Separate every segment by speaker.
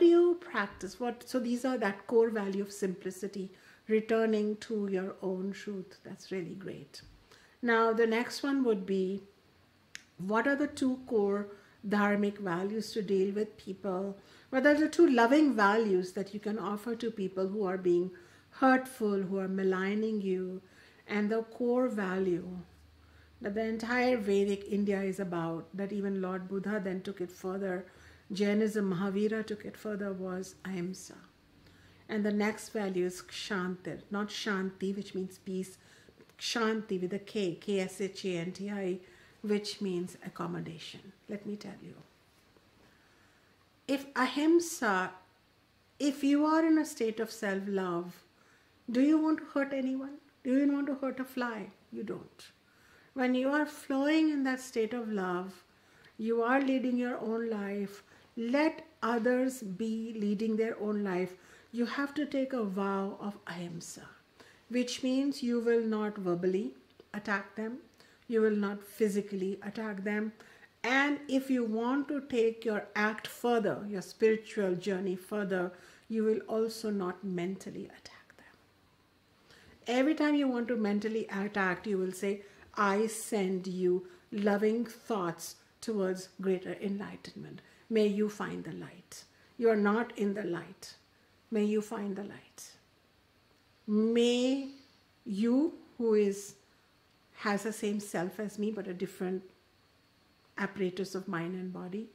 Speaker 1: do you practice? So these are that core value of simplicity, returning to your own truth. That's really great. Now, the next one would be, what are the two core dharmic values to deal with people? What are the two loving values that you can offer to people who are being hurtful, who are maligning you? And the core value that the entire Vedic India is about, that even Lord Buddha then took it further, Jainism, Mahavira took it further, was ahimsa. And the next value is kshanti, not shanti, which means peace, kshanti with a K, Kshanti, which means accommodation. Let me tell you. If ahimsa, if you are in a state of self-love, do you want to hurt anyone? Do you want to hurt a fly? You don't. When you are flowing in that state of love, you are leading your own life. Let others be leading their own life. You have to take a vow of ahimsa, which means you will not verbally attack them. You will not physically attack them. And if you want to take your act further, your spiritual journey further, you will also not mentally attack them. Every time you want to mentally attack, you will say, I send you loving thoughts towards greater enlightenment. May you find the light. You are not in the light. May you find the light. May you, who has the same self as me, but a different apparatus of mind and body,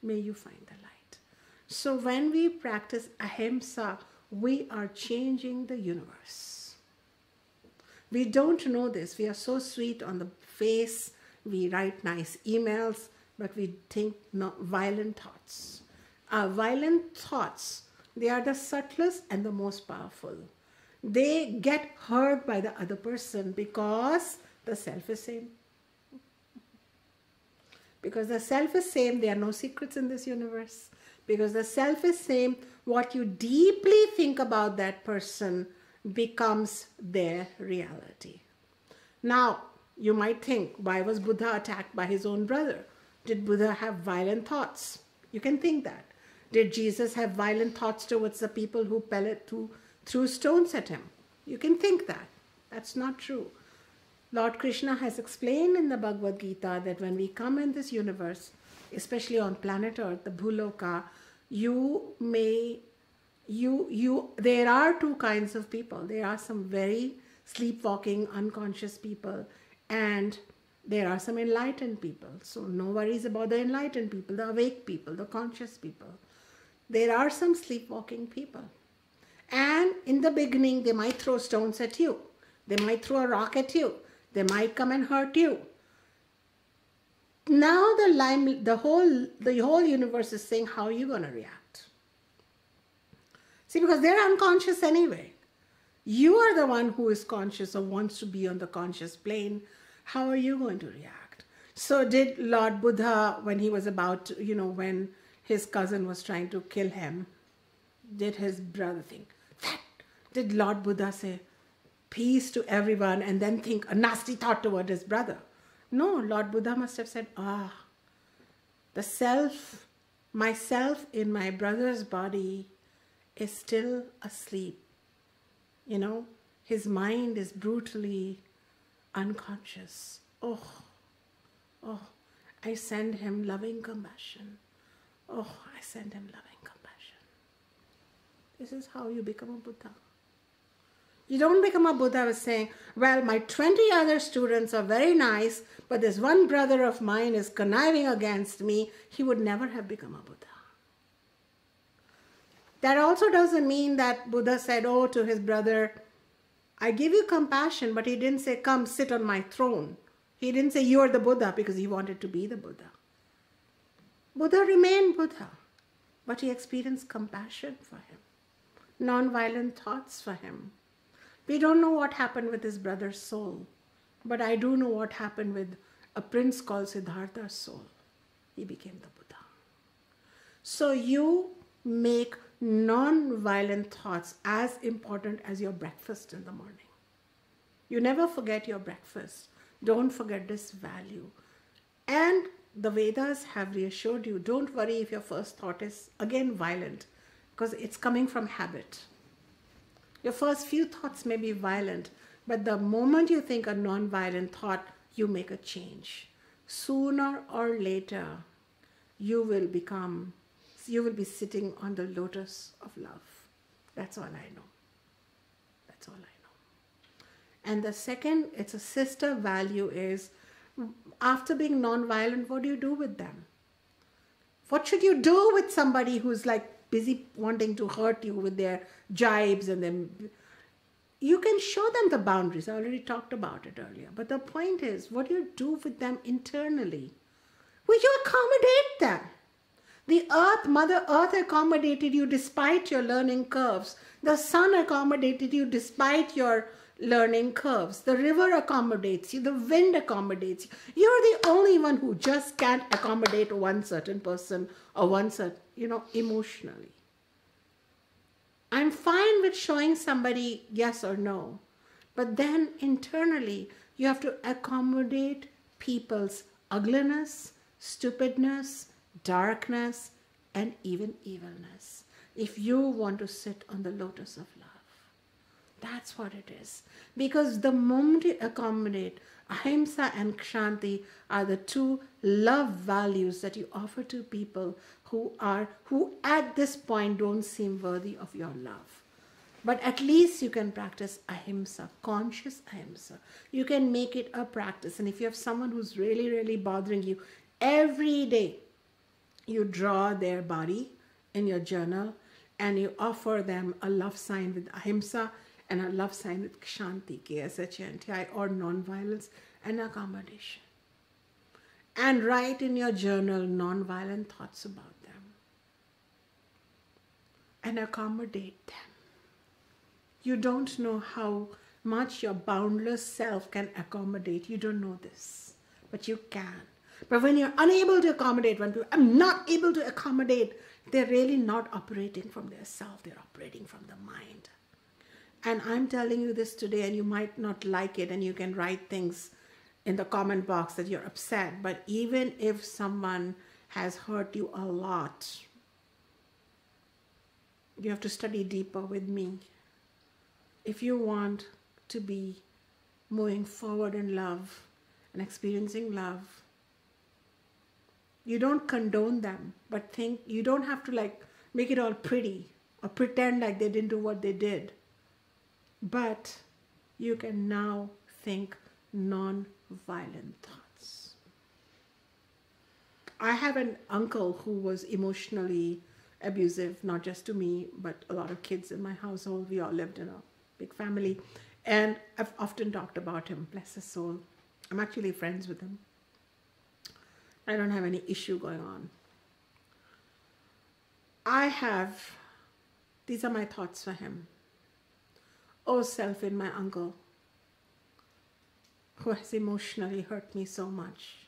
Speaker 1: may you find the light. So when we practice ahimsa, we are changing the universe. We don't know this. We are so sweet on the face. We write nice emails, but we think violent thoughts. Violent thoughts, they are the subtlest and the most powerful. They get heard by the other person because the self is same. Because the self is same, there are no secrets in this universe. Because the self is same, what you deeply think about that person becomes their reality. Now, you might think, why was Buddha attacked by his own brother? Did Buddha have violent thoughts? You can think that. Did Jesus have violent thoughts towards the people who threw stones at him? You can think that. That's not true. Lord Krishna has explained in the Bhagavad Gita that when we come in this universe, especially on planet Earth, the Bhuloka, there are two kinds of people. There are some very sleepwalking, unconscious people, and there are some enlightened people. So no worries about the enlightened people, the awake people, the conscious people. There are some sleepwalking people. And in the beginning, they might throw stones at you. They might throw a rock at you. They might come and hurt you. Now the whole universe is saying, how are you going to react? See, because they're unconscious anyway. You are the one who is conscious or wants to be on the conscious plane. How are you going to react? So did Lord Buddha, when he was about to, when his cousin was trying to kill him, did his brother think that? Did Lord Buddha say, peace to everyone, and then think a nasty thought toward his brother? No, Lord Buddha must have said, the self, myself in my brother's body is still asleep. His mind is brutally unconscious. Oh, I send him loving compassion. Oh, I send him loving compassion. This is how you become a Buddha. You don't become a Buddha with saying, well, my 20 other students are very nice, but this one brother of mine is conniving against me. He would never have become a Buddha. That also doesn't mean that Buddha said, to his brother, I give you compassion, but he didn't say, come sit on my throne. He didn't say, you are the Buddha, because he wanted to be the Buddha. Buddha remained Buddha, but he experienced compassion for him, non-violent thoughts for him. We don't know what happened with his brother's soul, but I do know what happened with a prince called Siddhartha's soul. He became the Buddha. So you make non-violent thoughts as important as your breakfast in the morning. You never forget your breakfast. Don't forget this value. And the Vedas have reassured you, don't worry if your first thought is again violent. because it's coming from habit. Your first few thoughts may be violent, but the moment you think a non-violent thought, you make a change. Sooner or later, you will be sitting on the lotus of love. That's all I know. That's all I know. And the second, it's a sister value, is after being non-violent, what do you do with them? What should you do with somebody who's like busy wanting to hurt you with their jibes and them? You can show them the boundaries. I already talked about it earlier. But the point is, what do you do with them internally? Will you accommodate them? The earth, Mother Earth accommodated you despite your learning curves. The sun accommodated you despite your learning curves. The river accommodates you. The wind accommodates you. You're the only one who just can't accommodate one certain person or one certain, emotionally. I'm fine with showing somebody yes or no. But then internally, you have to accommodate people's ugliness, stupidness, darkness, and even evilness, if you want to sit on the lotus of love. That's what it is. Because the moment you accommodate, ahimsa and kshanti are the two love values that you offer to people who at this point don't seem worthy of your love. But at least you can practice ahimsa, conscious ahimsa. You can make it a practice. And if you have someone who's really, really bothering you, every day you draw their body in your journal and you offer them a love sign with ahimsa and a love sign with kshanti, K-S-H-A-N-T-I, or non-violence and accommodation. And write in your journal non-violent thoughts about them. And accommodate them. You don't know how much your boundless self can accommodate. You don't know this, but you can. But when you're unable to accommodate, when people, I'm not able to accommodate, they're really not operating from their self, they're operating from the mind. And I'm telling you this today, and you might not like it, and you can write things in the comment box that you're upset, but even if someone has hurt you a lot, you have to study deeper with me. If you want to be moving forward in love and experiencing love, you don't condone them, but think you don't have to make it all pretty or pretend like they didn't do what they did. But you can now think non-violent thoughts. I have an uncle who was emotionally abusive, not just to me, but a lot of kids in my household. We all lived in a big family. And I've often talked about him, bless his soul. I'm actually friends with him. I don't have any issue going on. These are my thoughts for him. Oh, self in my uncle, who has emotionally hurt me so much.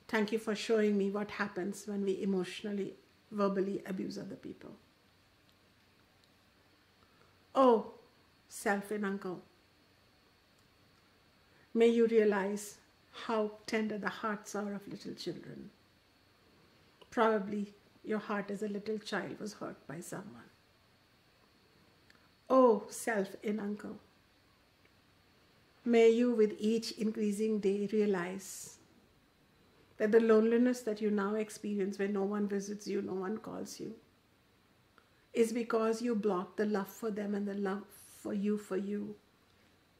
Speaker 1: Thank you for showing me what happens when we emotionally, verbally abuse other people. Oh, self in uncle, may you realize how tender the hearts are of little children. Probably your heart as a little child was hurt by someone. Oh, self in uncle, may you with each increasing day realize that the loneliness that you now experience when no one visits you, no one calls you, is because you blocked the love for them and the love for you.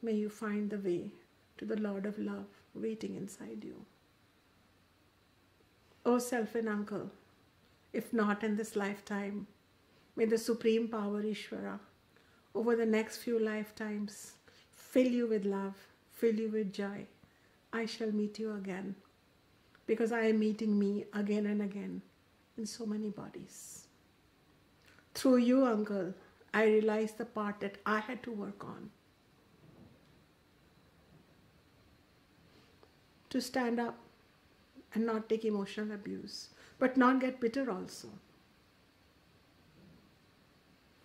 Speaker 1: May you find the way to the Lord of love waiting inside you. Oh, self and uncle, if not in this lifetime, may the Supreme Power Ishvara over the next few lifetimes fill you with love, fill you with joy. I shall meet you again, because I am meeting me again and again in so many bodies. Through you, uncle, I realized the part that I had to work on. To stand up and not take emotional abuse, but not get bitter also.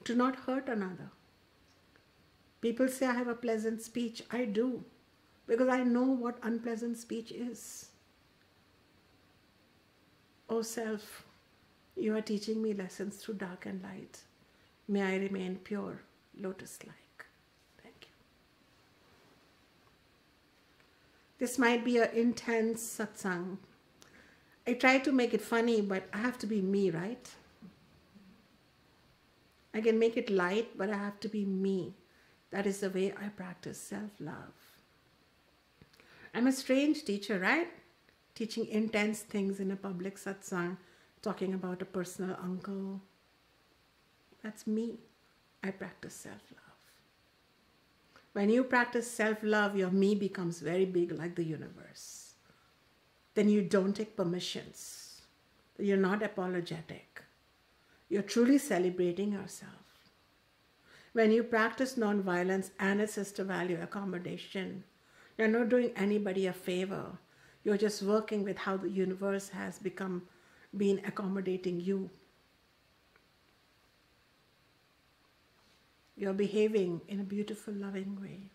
Speaker 1: To not hurt another. People say I have a pleasant speech. I do, because I know what unpleasant speech is. Oh self, You are teaching me lessons through dark and light. May I remain pure, lotus-like. Thank you. This might be an intense satsang. I try to make it funny, but I have to be me, right? I can make it light, but I have to be me. That is the way I practice self-love. I'm a strange teacher, right? Teaching intense things in a public satsang, talking about a personal uncle. That's me. I practice self-love. When you practice self-love, your me becomes very big like the universe. Then you don't take permissions. You're not apologetic. You're truly celebrating yourself. When you practice non-violence and a sister value accommodation, you're not doing anybody a favor. You're just working with how the universe has been accommodating you. You're behaving in a beautiful, loving way.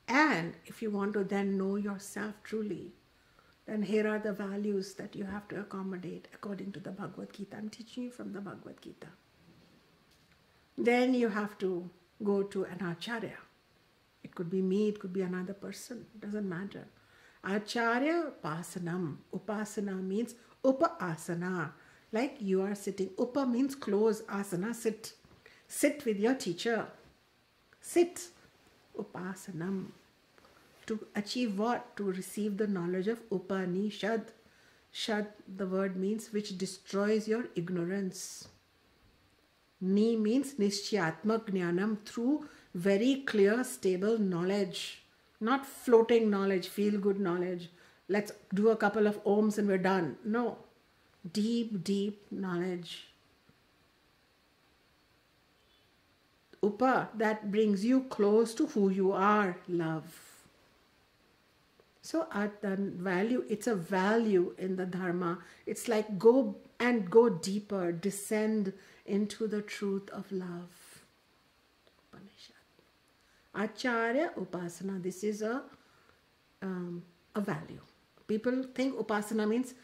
Speaker 1: And if you want to then know yourself truly, then here are the values that you have to accommodate according to the Bhagavad Gita. I'm teaching you from the Bhagavad Gita. Then you have to go to an Acharya. It could be me, it could be another person, it doesn't matter. Acharya Upasanam. Upasana means Upa-asana. Like you are sitting. Upa means close, asana, sit. Sit with your teacher. Sit. Upasanam. To achieve what? To receive the knowledge of Upanishad. Shad, the word means which destroys your ignorance. Ni means Nishchyatma Jnanam, through very clear, stable knowledge. Not floating knowledge, feel-good knowledge. Let's do a couple of ohms and we're done. No. Deep, deep knowledge. Upa, that brings you close to who you are, love. So at the value, it's a value in the Dharma. It's like go deeper, descend into the truth of love. Acharya Upasana, this is a value. People think Upasana means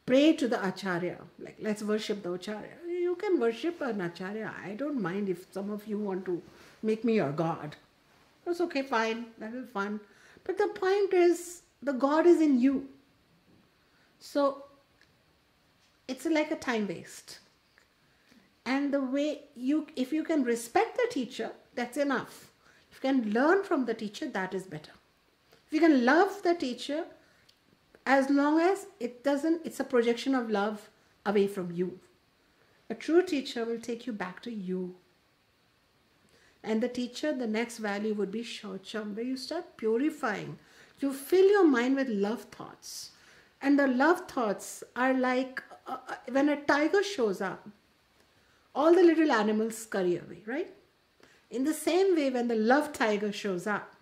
Speaker 1: pray to the Acharya, like let's worship the Acharya. You can worship an Acharya. I don't mind if some of you want to make me your God. That's okay, fine, that will be fun. But the point is, the God is in you. So it's like a time waste. And the way if you can respect the teacher, that's enough. If you can learn from the teacher, that is better. If you can love the teacher, as long as it's a projection of love away from you. A true teacher will take you back to you. And the teacher, the next value would be Shaucham, where you start purifying. You fill your mind with love thoughts. And the love thoughts are like when a tiger shows up, all the little animals scurry away, right? In the same way, when the love tiger shows up,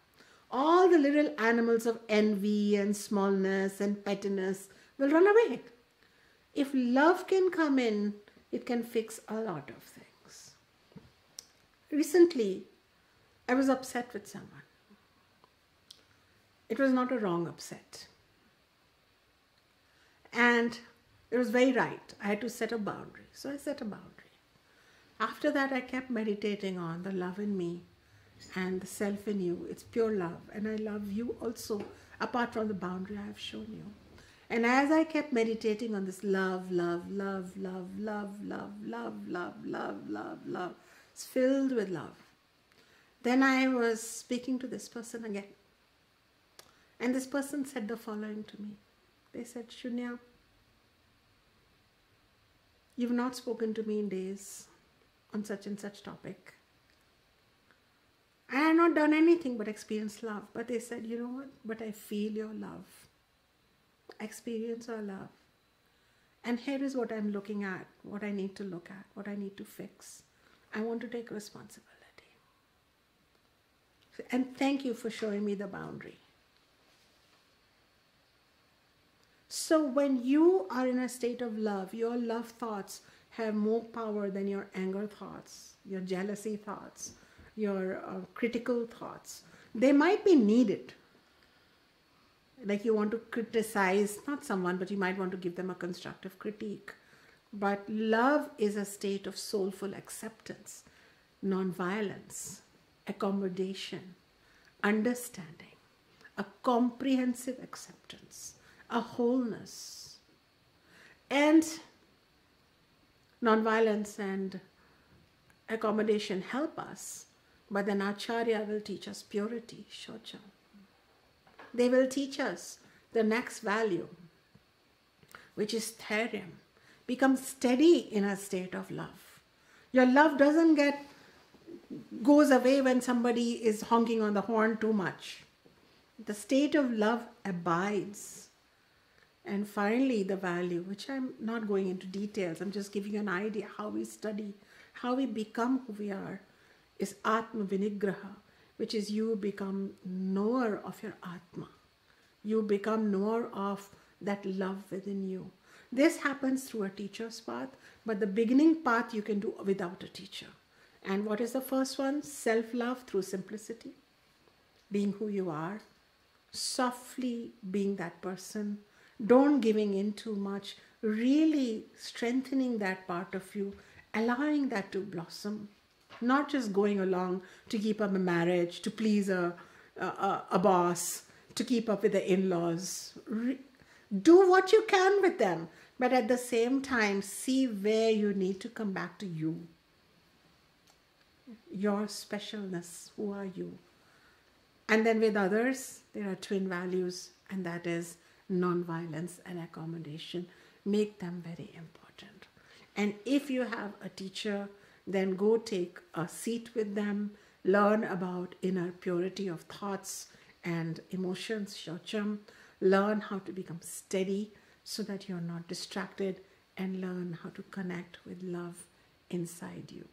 Speaker 1: all the little animals of envy and smallness and pettiness will run away. If love can come in, it can fix a lot of things. Recently, I was upset with someone. It was not a wrong upset. And it was very right. I had to set a boundary. So I set a boundary. After that, I kept meditating on the love in me and the self in you. It's pure love. And I love you also, apart from the boundary I have shown you. And as I kept meditating on this love, love, love, love, love, love, love, love, love, love, love, it's filled with love. Then I was speaking to this person again. And this person said the following to me. They said, Shunya, you've not spoken to me in days on such and such topic. I have not done anything but experience love. But they said, you know what? But I feel your love. Experience your love. And here is what I'm looking at, what I need to look at, what I need to fix. I want to take responsibility. And thank you for showing me the boundary. So when you are in a state of love, your love thoughts have more power than your anger thoughts, your jealousy thoughts, your critical thoughts. They might be needed. Like you want to criticize, not someone, but you might want to give them a constructive critique. But love is a state of soulful acceptance, non-violence, accommodation, understanding, a comprehensive acceptance, a wholeness. And non-violence and accommodation help us, but then Acharya will teach us purity, Shocha. They will teach us the next value, which is thairyam. Become steady in a state of love. Your love goes away when somebody is honking on the horn too much. The state of love abides. And finally, the value, which I'm not going into details, I'm just giving you an idea how we study, how we become who we are, is Atma Vinigraha, which is you become knower of your Atma. You become knower of that love within you. This happens through a teacher's path, but the beginning path you can do without a teacher. And what is the first one? Self-love through simplicity, being who you are, softly being that person, don't giving in too much, really strengthening that part of you, allowing that to blossom, not just going along to keep up a marriage, to please a boss, to keep up with the in-laws. Do what you can with them, but at the same time, see where you need to come back to you. Your specialness, who are you? And then with others, there are twin values, and that is non-violence and accommodation. Make them very important. And if you have a teacher, then go take a seat with them, learn about inner purity of thoughts and emotions, shocham, learn how to become steady so that you're not distracted, and learn how to connect with love inside you.